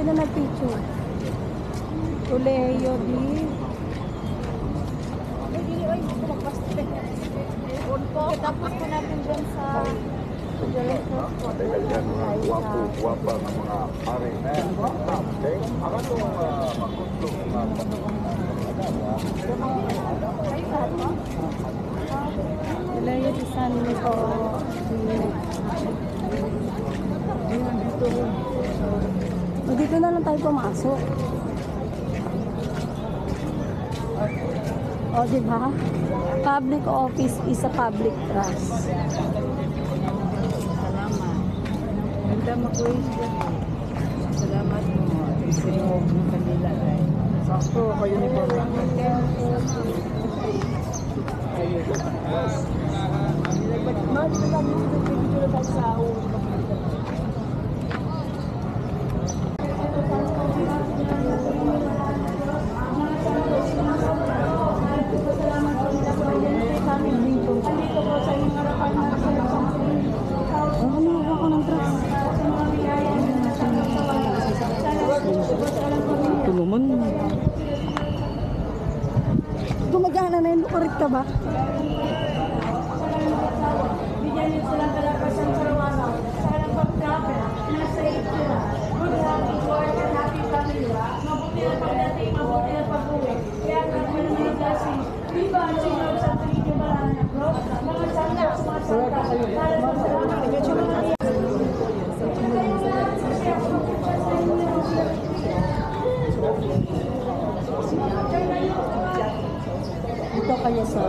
Sino nag-picture? Tuleo di. Tapos po natin dyan sa Matagal yan mga guwapo-guwapa ng mga pare na yan. Okay? Ako itong makuntlong Tuleo di San Nico. O, dito na lang tayo pumasok. O, diba? Public office is a public trust. salamat. Ganda mag-waste dyan. Salamat mo. Isinuog mo kanila. Sakto, kayo ni po. Mahal na lang yung picture na sa Ito naman. Gumagana na yun. Lukurit ka ba? bigyan niyo silang kalapasan sa araw-araw. Sa kanang pag-travel, nasa itsura. Good happy work and happy family. Mabuti na pagdating, mabuti na pag-uwi. Kaya kami ng mga blessing. Viva ang Senyor sa Trinity Barana, bro. Mga santa, mga santa. Ito kaya sa